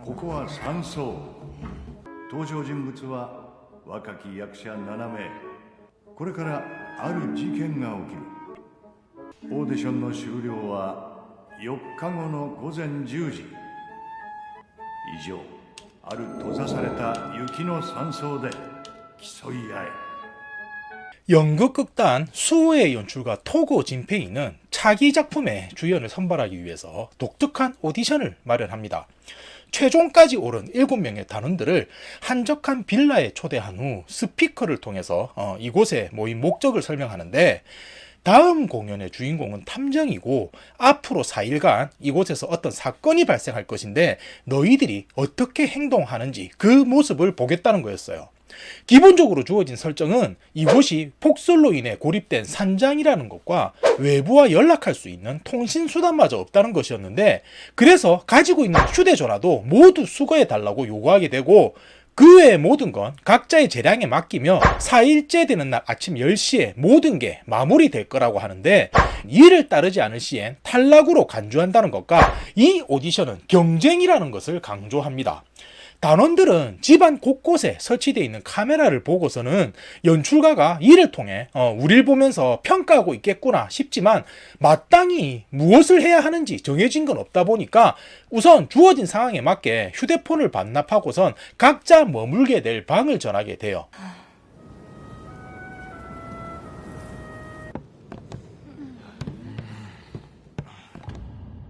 ここは山荘。登場人物は若き役者7名。これからある事件が起きる。オーディションの終了は4日後の午前10時。以上、ある閉ざされた雪の山荘で競い合え。 연극 극단 수호의 연출가 토고 진페이는 차기 작품의 주연을 선발하기 위해서 독특한 오디션을 마련합니다. 최종까지 오른 7명의 단원들을 한적한 빌라에 초대한 후 스피커를 통해서 이곳에 모인 목적을 설명하는데, 다음 공연의 주인공은 탐정이고 앞으로 4일간 이곳에서 어떤 사건이 발생할 것인데 너희들이 어떻게 행동하는지 그 모습을 보겠다는 거였어요. 기본적으로 주어진 설정은 이곳이 폭설로 인해 고립된 산장이라는 것과 외부와 연락할 수 있는 통신수단마저 없다는 것이었는데, 그래서 가지고 있는 휴대전화도 모두 수거해 달라고 요구하게 되고, 그 외의 모든 건 각자의 재량에 맡기며 4일째 되는 날 아침 10시에 모든 게 마무리될 거라고 하는데, 이를 따르지 않을 시엔 탈락으로 간주한다는 것과 이 오디션은 경쟁이라는 것을 강조합니다. 단원들은 집안 곳곳에 설치되어 있는 카메라를 보고서는 연출가가 이를 통해 우리를 보면서 평가하고 있겠구나 싶지만, 마땅히 무엇을 해야 하는지 정해진 건 없다 보니까 우선 주어진 상황에 맞게 휴대폰을 반납하고선 각자 머물게 될 방을 정하게 돼요.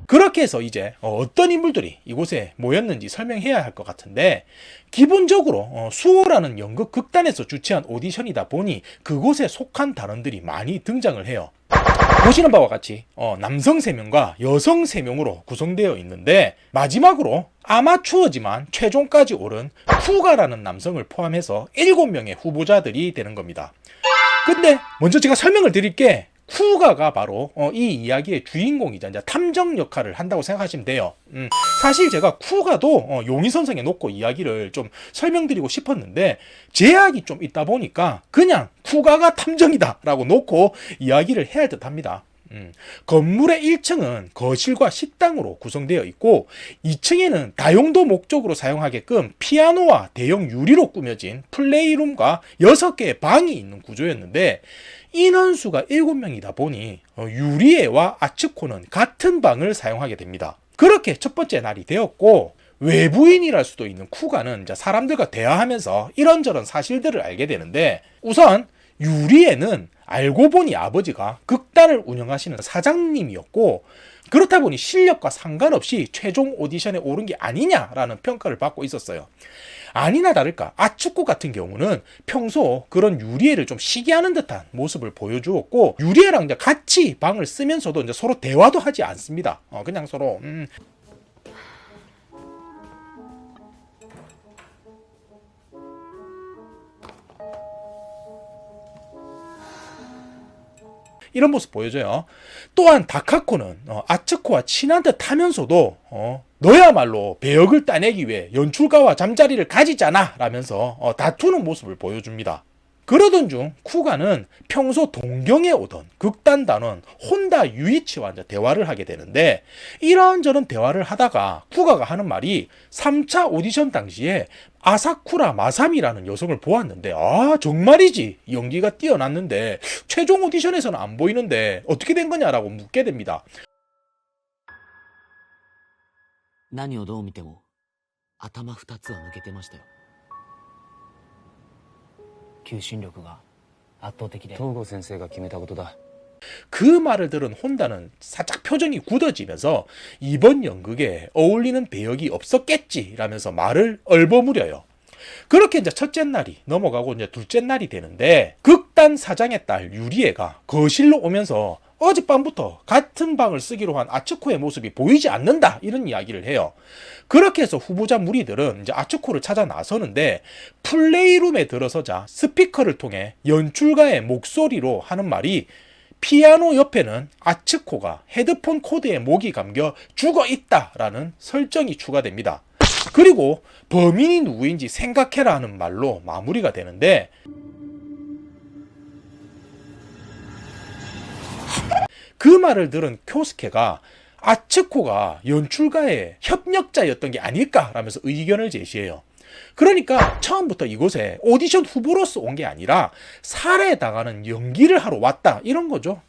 그렇게 해서 이제 어떤 인물들이 이곳에 모였는지 설명해야 할 것 같은데, 기본적으로 수호라는 연극 극단에서 주최한 오디션이다 보니 그곳에 속한 단원들이 많이 등장을 해요. 보시는 바와 같이 남성 3명과 여성 3명으로 구성되어 있는데, 마지막으로 아마추어지만 최종까지 오른 쿠가라는 남성을 포함해서 7명의 후보자들이 되는 겁니다. 근데 먼저 제가 설명을 드릴게, 쿠가가 바로 이 이야기의 주인공이자 이제 탐정 역할을 한다고 생각하시면 돼요. 사실 제가 쿠가도 용의선상에 놓고 이야기를 좀 설명드리고 싶었는데 제약이 좀 있다 보니까 그냥 쿠가가 탐정이다 라고 놓고 이야기를 해야 할 듯 합니다. 건물의 1층은 거실과 식당으로 구성되어 있고 2층에는 다용도 목적으로 사용하게끔 피아노와 대형 유리로 꾸며진 플레이룸과 6개의 방이 있는 구조였는데, 인원수가 7명이다 보니 유리에와 아츠코는 같은 방을 사용하게 됩니다. 그렇게 첫 번째 날이 되었고, 외부인이랄 수도 있는 쿠가는 사람들과 대화하면서 이런저런 사실들을 알게 되는데, 우선 유리에는 알고 보니 아버지가 극단을 운영하시는 사장님이었고, 그렇다 보니 실력과 상관없이 최종 오디션에 오른 게 아니냐라는 평가를 받고 있었어요. 아니나 다를까 아츠코 같은 경우는 평소 그런 유리에를 좀 시기하는 듯한 모습을 보여주었고, 유리에랑 이제 같이 방을 쓰면서도 이제 서로 대화도 하지 않습니다. 그냥 서로 이런 모습 보여줘요. 또한 다카코는 아츠코와 친한 듯 하면서도 너야말로 배역을 따내기 위해 연출가와 잠자리를 가지잖아 라면서 다투는 모습을 보여줍니다. 그러던 중 쿠가는 평소 동경에 오던 극단 단원 혼다 유이치와 대화를 하게 되는데, 이런저런 대화를 하다가 쿠가가 하는 말이 3차 오디션 당시에 아사쿠라 마사미라는 여성을 보았는데, 아 정말이지 연기가 뛰어났는데 최종 오디션에서는 안 보이는데 어떻게 된 거냐라고 묻게 됩니다. 何をどう見ても頭2つは抜けてましたよ。求心力が圧倒的で、東郷先生が決めたことだ。 그 말을 들은 혼다는 살짝 표정이 굳어지면서 이번 연극에 어울리는 배역이 없었겠지라면서 말을 얼버무려요. 그렇게 이제 첫째 날이 넘어가고 이제 둘째 날이 되는데, 극단 사장의 딸 유리에가 거실로 오면서 어젯밤부터 같은 방을 쓰기로 한 아츠코의 모습이 보이지 않는다 이런 이야기를 해요. 그렇게 해서 후보자 무리들은 이제 아츠코를 찾아 나서는데, 플레이룸에 들어서자 스피커를 통해 연출가의 목소리로 하는 말이, 피아노 옆에는 아츠코가 헤드폰 코드에 목이 감겨 죽어 있다라는 설정이 추가됩니다. 그리고 범인이 누구인지 생각해라 하는 말로 마무리가 되는데, 그 말을 들은 쿄스케가 아츠코가 연출가의 협력자였던 게 아닐까라면서 의견을 제시해요. 그러니까 처음부터 이곳에 오디션 후보로서 온 게 아니라 살해당하는 연기를 하러 왔다 이런 거죠.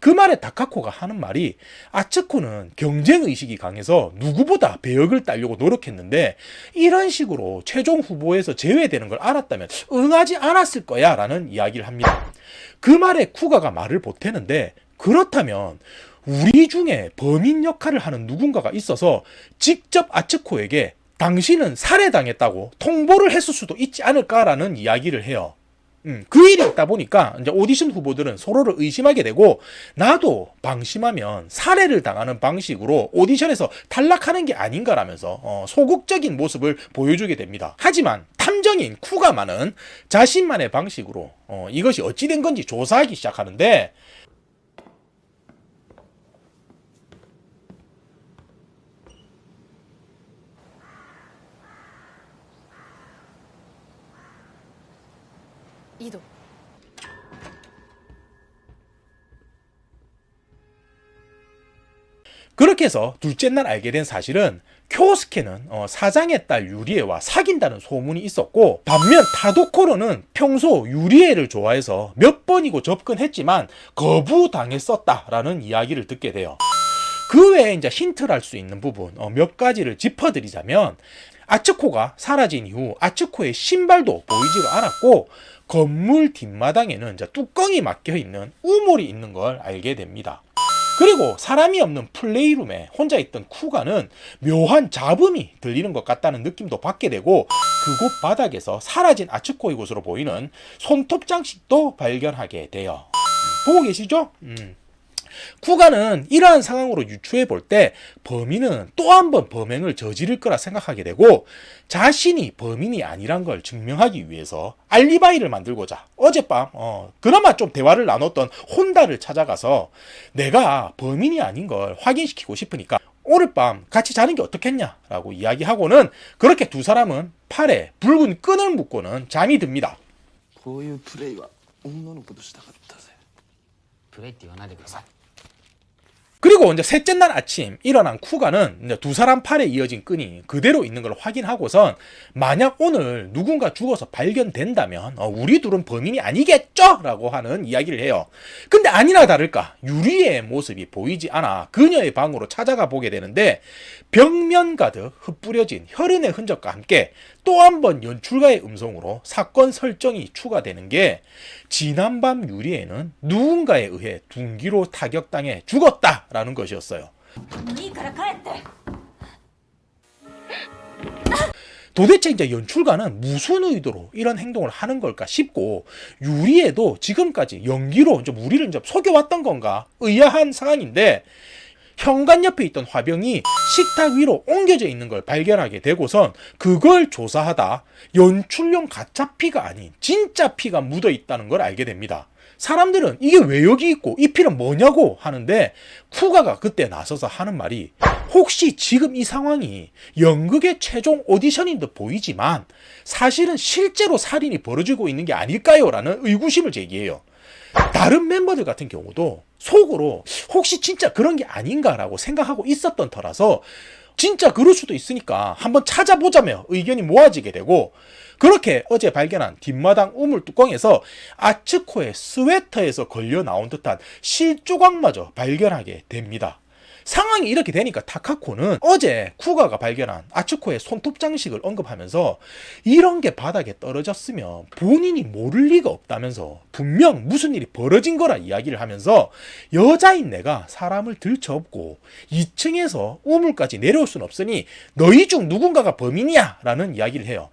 그 말에 다카코가 하는 말이 아츠코는 경쟁의식이 강해서 누구보다 배역을 따려고 노력했는데 이런 식으로 최종 후보에서 제외되는 걸 알았다면 응하지 않았을 거야 라는 이야기를 합니다. 그 말에 쿠가가 말을 보태는데 그렇다면 우리 중에 범인 역할을 하는 누군가가 있어서 직접 아츠코에게 당신은 살해당했다고 통보를 했을 수도 있지 않을까라는 이야기를 해요. 그 일이 있다 보니까 이제 오디션 후보들은 서로를 의심하게 되고 나도 방심하면 살해를 당하는 방식으로 오디션에서 탈락하는 게 아닌가라면서 소극적인 모습을 보여주게 됩니다. 하지만 탐정인 쿠가마는 자신만의 방식으로 이것이 어찌된 건지 조사하기 시작하는데 이도. 그렇게 해서 둘째 날 알게 된 사실은 쿄스케는 사장의 딸 유리에와 사귄다는 소문이 있었고 반면 타도코로는 평소 유리에를 좋아해서 몇 번이고 접근했지만 거부당했었다라는 이야기를 듣게 돼요. 그 외에 이제 힌트를 할 수 있는 부분 몇 가지를 짚어드리자면 아츠코가 사라진 이후 아츠코의 신발도 보이지가 않았고 건물 뒷마당에는 이제 뚜껑이 막혀 있는 우물이 있는 걸 알게 됩니다. 그리고 사람이 없는 플레이룸에 혼자 있던 쿠가는 묘한 잡음이 들리는 것 같다는 느낌도 받게 되고 그곳 바닥에서 사라진 아츠코의 곳으로 보이는 손톱 장식도 발견하게 돼요. 보고 계시죠? 쿠가는 이러한 상황으로 유추해 볼 때 범인은 또 한 번 범행을 저지를 거라 생각하게 되고 자신이 범인이 아니란 걸 증명하기 위해서 알리바이를 만들고자 어젯밤 그나마 좀 대화를 나눴던 혼다를 찾아가서 내가 범인이 아닌 걸 확인시키고 싶으니까 오늘 밤 같이 자는 게 어떻겠냐라고 이야기하고는 그렇게 두 사람은 팔에 붉은 끈을 묶고는 잠이 듭니다. こういうプレイは女の子としたかったぜ。プレイって言わないでください。 그리고 이제 셋째 날 아침 일어난 쿠가는 이제 두 사람 팔에 이어진 끈이 그대로 있는 걸 확인하고선 만약 오늘 누군가 죽어서 발견된다면 우리 둘은 범인이 아니겠죠? 라고 하는 이야기를 해요. 근데 아니나 다를까 유리의 모습이 보이지 않아 그녀의 방으로 찾아가 보게 되는데 벽면 가득 흩뿌려진 혈흔의 흔적과 함께 또 한 번 연출가의 음성으로 사건 설정이 추가되는 게 지난밤 유리에는 누군가에 의해 둔기로 타격당해 죽었다라는 것이었어요. いいから帰って。 도대체 이제 연출가는 무슨 의도로 이런 행동을 하는 걸까 싶고 유리에도 지금까지 연기로 이제 우리를 이제 속여왔던 건가 의아한 상황인데 현관 옆에 있던 화병이 식탁 위로 옮겨져 있는 걸 발견하게 되고선 그걸 조사하다 연출용 가짜 피가 아닌 진짜 피가 묻어 있다는 걸 알게 됩니다. 사람들은 이게 왜 여기 있고 이 피는 뭐냐고 하는데 쿠가가 그때 나서서 하는 말이 혹시 지금 이 상황이 연극의 최종 오디션인 듯 보이지만 사실은 실제로 살인이 벌어지고 있는 게 아닐까요? 라는 의구심을 제기해요. 다른 멤버들 같은 경우도 속으로 혹시 진짜 그런 게 아닌가라고 생각하고 있었던 터라서 진짜 그럴 수도 있으니까 한번 찾아보자며 의견이 모아지게 되고 그렇게 어제 발견한 뒷마당 우물 뚜껑에서 아츠코의 스웨터에서 걸려 나온 듯한 실조각마저 발견하게 됩니다. 상황이 이렇게 되니까 타카코는 어제 쿠가가 발견한 아츠코의 손톱 장식을 언급하면서 이런 게 바닥에 떨어졌으면 본인이 모를 리가 없다면서 분명 무슨 일이 벌어진 거라 이야기를 하면서 여자인 내가 사람을 들쳐업고 2층에서 우물까지 내려올 순 없으니 너희 중 누군가가 범인이야 라는 이야기를 해요.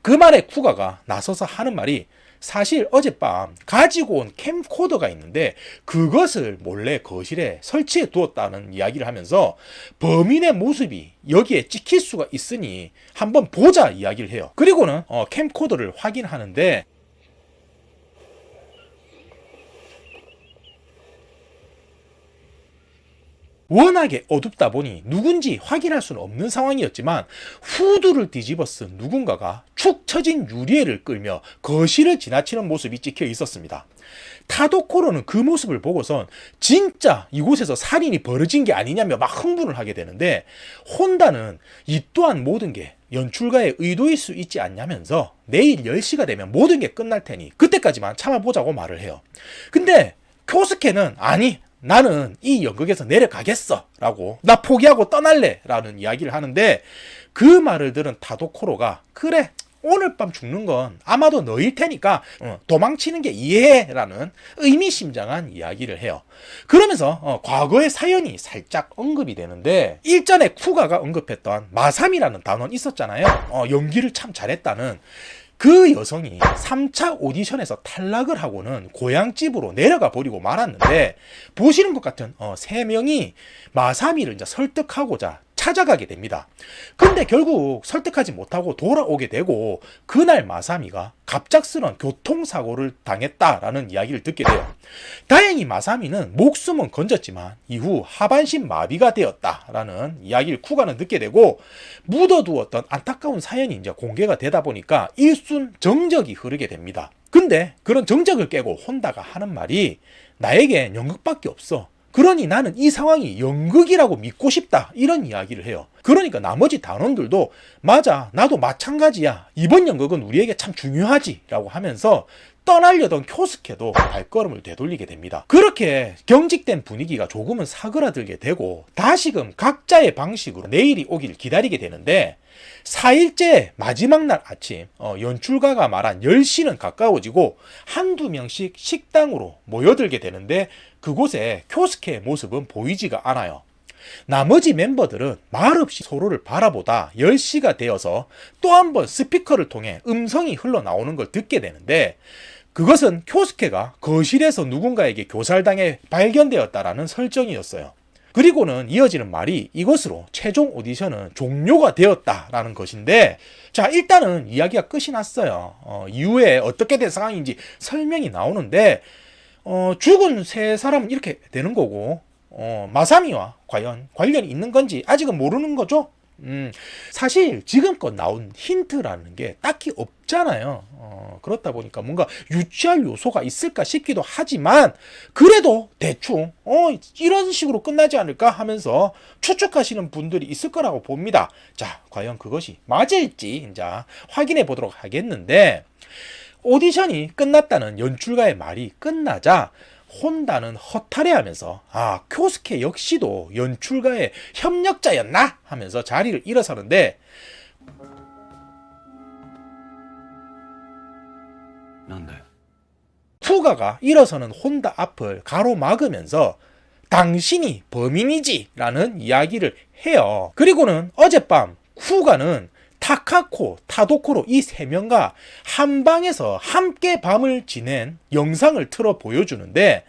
그 말에 쿠가가 나서서 하는 말이 사실 어젯밤 가지고 온 캠코더가 있는데 그것을 몰래 거실에 설치해 두었다는 이야기를 하면서 범인의 모습이 여기에 찍힐 수가 있으니 한번 보자 이야기를 해요. 그리고는 캠코더를 확인하는데 워낙에 어둡다 보니 누군지 확인할 수는 없는 상황이었지만 후드를 뒤집어 쓴 누군가가 축 처진 유리애를 끌며 거실을 지나치는 모습이 찍혀 있었습니다. 타도코로는 그 모습을 보고선 진짜 이곳에서 살인이 벌어진 게 아니냐며 막 흥분을 하게 되는데, 혼다는 이 또한 모든 게 연출가의 의도일 수 있지 않냐면서 내일 10시가 되면 모든 게 끝날 테니 그때까지만 참아보자고 말을 해요. 근데 쿄스케는 아니, 나는 이 연극에서 내려가겠어 라고, 나 포기하고 떠날래 라는 이야기를 하는데, 그 말을 들은 타도코로가 그래, 오늘 밤 죽는 건 아마도 너일 테니까 도망치는 게 이해해 라는 의미심장한 이야기를 해요. 그러면서 과거의 사연이 살짝 언급이 되는데, 일전에 쿠가가 언급했던 마삼이라는 단원 있었잖아요. 연기를 참 잘했다는 그 여성이 3차 오디션에서 탈락을 하고는 고향집으로 내려가 버리고 말았는데, 보시는 것 같은 3명이 마사미를 이제 설득하고자 찾아가게 됩니다. 근데 결국 설득하지 못하고 돌아오게 되고, 그날 마사미가 갑작스런 교통사고를 당했다라는 이야기를 듣게 돼요. 다행히 마사미는 목숨은 건졌지만 이후 하반신 마비가 되었다라는 이야기를 쿠가는 듣게 되고, 묻어두었던 안타까운 사연이 이제 공개가 되다 보니까 일순 정적이 흐르게 됩니다. 근데 그런 정적을 깨고 혼다가 하는 말이, 나에겐 연극밖에 없어. 그러니 나는 이 상황이 연극이라고 믿고 싶다, 이런 이야기를 해요. 그러니까 나머지 단원들도 맞아, 나도 마찬가지야, 이번 연극은 우리에게 참 중요하지 라고 하면서 떠나려던 쿄스케도 발걸음을 되돌리게 됩니다. 그렇게 경직된 분위기가 조금은 사그라들게 되고 다시금 각자의 방식으로 내일이 오길 기다리게 되는데, 4일째 마지막 날 아침 연출가가 말한 10시는 가까워지고 한두 명씩 식당으로 모여들게 되는데, 그곳에 쿄스케의 모습은 보이지가 않아요. 나머지 멤버들은 말없이 서로를 바라보다 10시가 되어서 또 한 번 스피커를 통해 음성이 흘러나오는 걸 듣게 되는데, 그것은 쿄스케가 거실에서 누군가에게 교살당해 발견되었다라는 설정이었어요. 그리고는 이어지는 말이 이것으로 최종 오디션은 종료가 되었다라는 것인데, 자, 일단은 이야기가 끝이 났어요. 이후에 어떻게 된 상황인지 설명이 나오는데, 죽은 세 사람은 이렇게 되는 거고, 마사미와 과연 관련이 있는 건지 아직은 모르는 거죠. 사실 지금껏 나온 힌트라는 게 딱히 없잖아요. 그렇다 보니까 뭔가 유추할 요소가 있을까 싶기도 하지만, 그래도 대충 이런 식으로 끝나지 않을까 하면서 추측하시는 분들이 있을 거라고 봅니다. 자, 과연 그것이 맞을지 이제 확인해 보도록 하겠는데, 오디션이 끝났다는 연출가의 말이 끝나자 혼다는 허탈해하면서 쿄스케 역시도 연출가의 협력자였나 하면서 자리를 일어서는데, なんだよ 쿠가가 일어서는 혼다 앞을 가로막으면서 당신이 범인이지 라는 이야기를 해요. 그리고는 어젯밤 쿠가는 타카코, 타도코로 이 3명과 한 방에서 함께 밤을 지낸 영상을 틀어 보여주는데,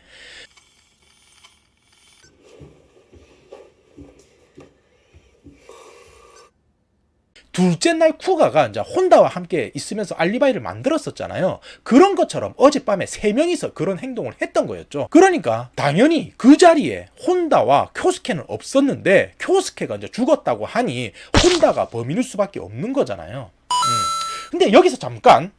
둘째 날 쿠가가 이제 혼다와 함께 있으면서 알리바이를 만들었었잖아요. 그런 것처럼 어젯밤에 3명이서 그런 행동을 했던 거였죠. 그러니까 당연히 그 자리에 혼다와 쿄스케는 없었는데, 쿄스케가 이제 죽었다고 하니 혼다가 범인일 수밖에 없는 거잖아요. 근데 여기서 잠깐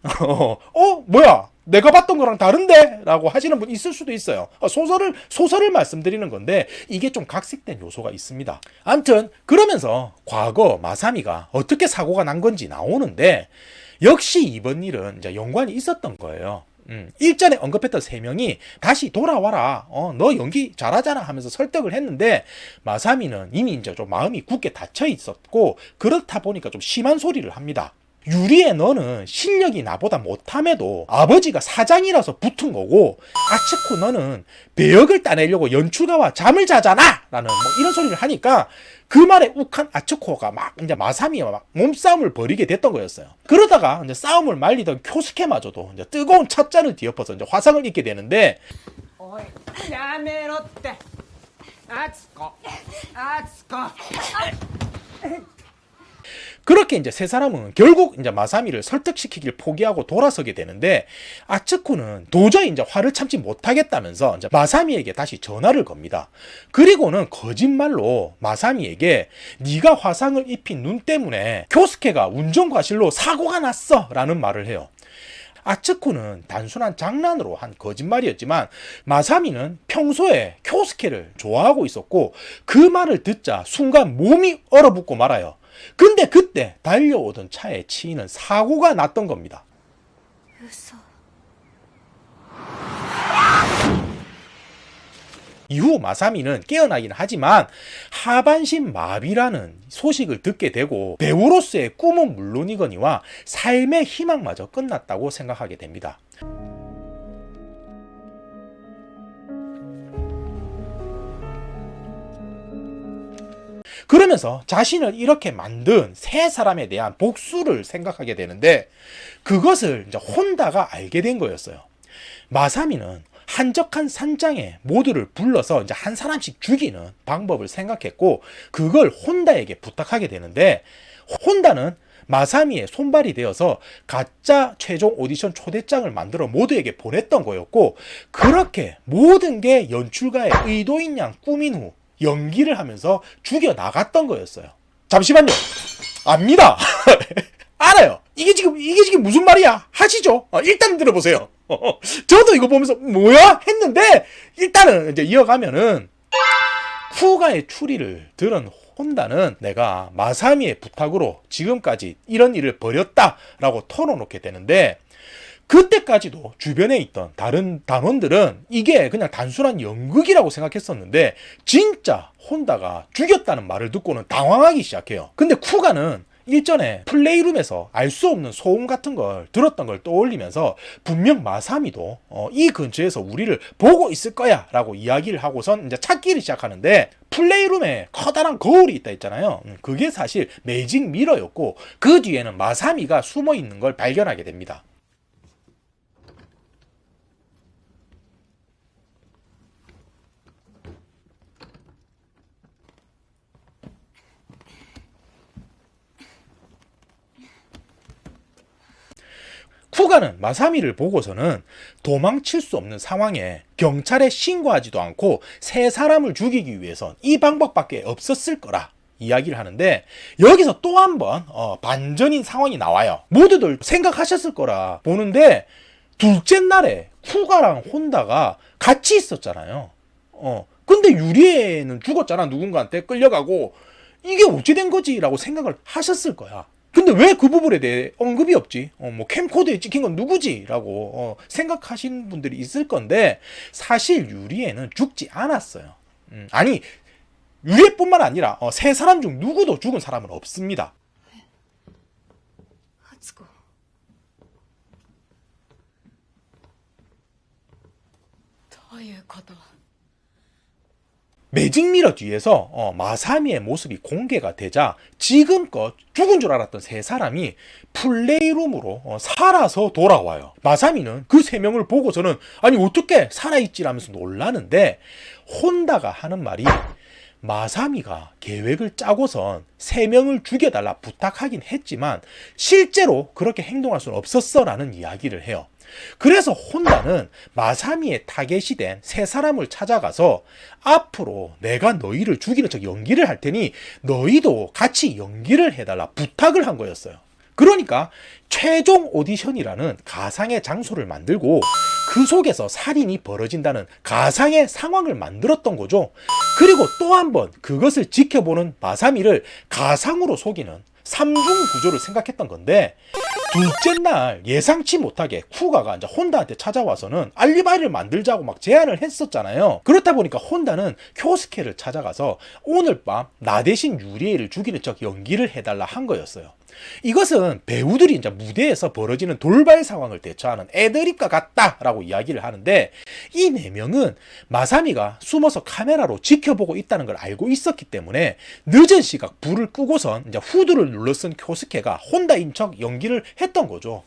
뭐야, 내가 봤던 거랑 다른데? 라고 하시는 분 있을 수도 있어요. 소설을 말씀드리는 건데 이게 좀 각색된 요소가 있습니다. 아무튼 그러면서 과거 마사미가 어떻게 사고가 난 건지 나오는데, 역시 이번 일은 이제 연관이 있었던 거예요. 일전에 언급했던 3명이 다시 돌아와라, 너 연기 잘하잖아 하면서 설득을 했는데, 마사미는 이미 이제 좀 마음이 굳게 닫혀 있었고, 그렇다 보니까 좀 심한 소리를 합니다. 유리에 너는 실력이 나보다 못함에도 아버지가 사장이라서 붙은 거고, 아츠코 너는 배역을 따내려고 연출가와 잠을 자잖아 라는 이런 소리를 하니까, 그 말에 욱한 아츠코가 막 이제 마사미와 막 몸싸움을 벌이게 됐던 거였어요. 그러다가 이제 싸움을 말리던 쿄스케마저도 이제 뜨거운 찻잔을 뒤엎어서 이제 화상을 입게 되는데, おいやめろってあつこあつこ 그렇게 이제 세 사람은 결국 이제 마사미를 설득시키길 포기하고 돌아서게 되는데, 아츠코는 도저히 이제 화를 참지 못하겠다면서 이제 마사미에게 다시 전화를 겁니다. 그리고는 거짓말로 마사미에게 네가 화상을 입힌 눈 때문에 교스케가 운전과실로 사고가 났어 라는 말을 해요. 아츠코는 단순한 장난으로 한 거짓말이었지만 마사미는 평소에 쿄스케를 좋아하고 있었고, 그 말을 듣자 순간 몸이 얼어붙고 말아요. 근데 그때 달려오던 차에 치이는 사고가 났던 겁니다. 嘘。 이후 마사미는 깨어나긴 하지만 하반신 마비라는 소식을 듣게 되고, 배우로서의 꿈은 물론이거니와 삶의 희망마저 끝났다고 생각하게 됩니다. 그러면서 자신을 이렇게 만든 세 사람에 대한 복수를 생각하게 되는데, 그것을 이제 혼다가 알게 된 거였어요. 마사미는 한적한 산장에 모두를 불러서 이제 한 사람씩 죽이는 방법을 생각했고, 그걸 혼다에게 부탁하게 되는데, 혼다는 마사미의 손발이 되어서 가짜 최종 오디션 초대장을 만들어 모두에게 보냈던 거였고, 그렇게 모든 게 연출가의 의도인 양 꾸민 후 연기를 하면서 죽여 나갔던 거였어요. 잠시만요. 압니다. 알아요. 이게 지금 무슨 말이야? 하시죠. 일단 들어보세요. 저도 이거 보면서 뭐야? 했는데, 일단은 이제 이어가면은, 쿠가의 추리를 들은 혼다는 내가 마사미의 부탁으로 지금까지 이런 일을 벌였다라고 털어놓게 되는데, 그때까지도 주변에 있던 다른 단원들은 이게 그냥 단순한 연극이라고 생각했었는데, 진짜 혼다가 죽였다는 말을 듣고는 당황하기 시작해요. 근데 쿠가는 일전에 플레이룸에서 알 수 없는 소음 같은 걸 들었던 걸 떠올리면서, 분명 마사미도 이 근처에서 우리를 보고 있을 거야 라고 이야기를 하고선 이제 찾기를 시작하는데, 플레이룸에 커다란 거울이 있다 했잖아요. 그게 사실 매직 미러였고, 그 뒤에는 마사미가 숨어 있는 걸 발견하게 됩니다. 쿠가는 마사미를 보고서는 도망칠 수 없는 상황에 경찰에 신고하지도 않고 세 사람을 죽이기 위해선 이 방법밖에 없었을 거라 이야기를 하는데, 여기서 또 한 번 반전인 상황이 나와요. 모두들 생각하셨을 거라 보는데, 둘째 날에 쿠가랑 혼다가 같이 있었잖아요. 근데 유리에는 죽었잖아. 누군가한테 끌려가고. 이게 어찌 된 거지? 라고 생각을 하셨을 거야. 근데 왜 그 부분에 대해 언급이 없지? 뭐 캠코더에 찍힌 건 누구지? 라고 생각하시는 분들이 있을 건데, 사실 유리에는 죽지 않았어요. 아니, 유리에뿐만 아니라 세 사람 중 누구도 죽은 사람은 없습니다. 初子。どういうこと？ 매직미러 뒤에서 마사미의 모습이 공개가 되자 지금껏 죽은 줄 알았던 세 사람이 플레이룸으로 살아서 돌아와요. 마사미는 그 세 명을 보고서는 아니 어떻게 살아있지라면서 놀라는데, 혼다가 하는 말이 마사미가 계획을 짜고선 세 명을 죽여달라 부탁하긴 했지만 실제로 그렇게 행동할 수는 없었어 라는 이야기를 해요. 그래서 혼다는 마사미의 타겟이 된 세 사람을 찾아가서 앞으로 내가 너희를 죽이는 척 연기를 할 테니 너희도 같이 연기를 해달라 부탁을 한 거였어요. 그러니까 최종 오디션이라는 가상의 장소를 만들고 그 속에서 살인이 벌어진다는 가상의 상황을 만들었던 거죠. 그리고 또 한 번 그것을 지켜보는 마사미를 가상으로 속이는 3중 구조를 생각했던 건데, 둘째 날 예상치 못하게 쿠가가 이제 혼다한테 찾아와서는 알리바이를 만들자고 막 제안을 했었잖아요. 그렇다 보니까 혼다는 쿄스케를 찾아가서 오늘 밤 나 대신 유리에를 죽이는 척 연기를 해달라 한 거였어요. 이것은 배우들이 이제 무대에서 벌어지는 돌발 상황을 대처하는 애드립과 같다라고 이야기를 하는데, 이 4명은 마사미가 숨어서 카메라로 지켜보고 있다는 걸 알고 있었기 때문에 늦은 시각 불을 끄고선 이제 후드를 눌러쓴 쿄스케가 혼다인 척 연기를 했던 거죠.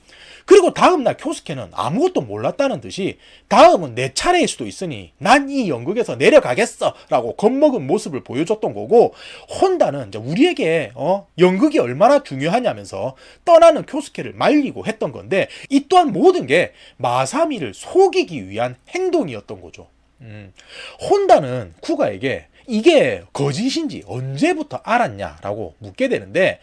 그리고 다음날 쿄스케는 아무것도 몰랐다는 듯이 다음은 내 차례일 수도 있으니 난 이 연극에서 내려가겠어 라고 겁먹은 모습을 보여줬던 거고, 혼다는 이제 우리에게 연극이 얼마나 중요하냐면서 떠나는 쿄스케를 말리고 했던 건데, 이 또한 모든 게 마사미를 속이기 위한 행동이었던 거죠. 혼다는 쿠가에게 이게 거짓인지 언제부터 알았냐라고 묻게 되는데,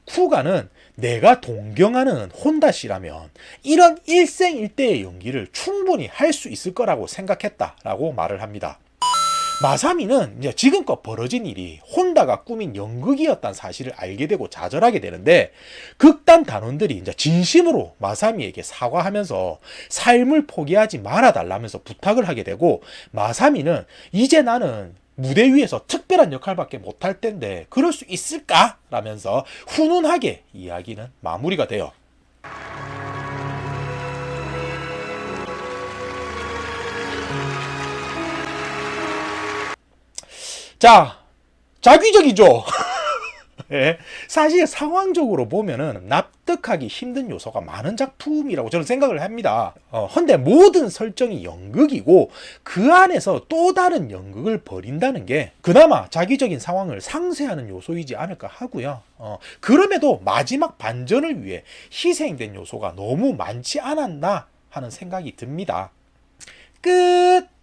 쿠가는 내가 동경하는 혼다 씨라면 이런 일생일대의 연기를 충분히 할 수 있을 거라고 생각했다라고 말을 합니다. 마사미는 이제 지금껏 벌어진 일이 혼다가 꾸민 연극이었다는 사실을 알게 되고 좌절하게 되는데, 극단 단원들이 이제 진심으로 마사미에게 사과하면서 삶을 포기하지 말아달라면서 부탁을 하게 되고, 마사미는 이제 나는 무대 위에서 특별한 역할밖에 못할 텐데 그럴 수 있을까? 라면서 훈훈하게 이야기는 마무리가 돼요. 자, 자기적이죠? 예, 사실 상황적으로 보면은 납득하기 힘든 요소가 많은 작품이라고 저는 생각을 합니다. 헌데 모든 설정이 연극이고 그 안에서 또 다른 연극을 벌인다는 게 그나마 자기적인 상황을 상쇄하는 요소이지 않을까 하고요. 그럼에도 마지막 반전을 위해 희생된 요소가 너무 많지 않았나 하는 생각이 듭니다. 끝!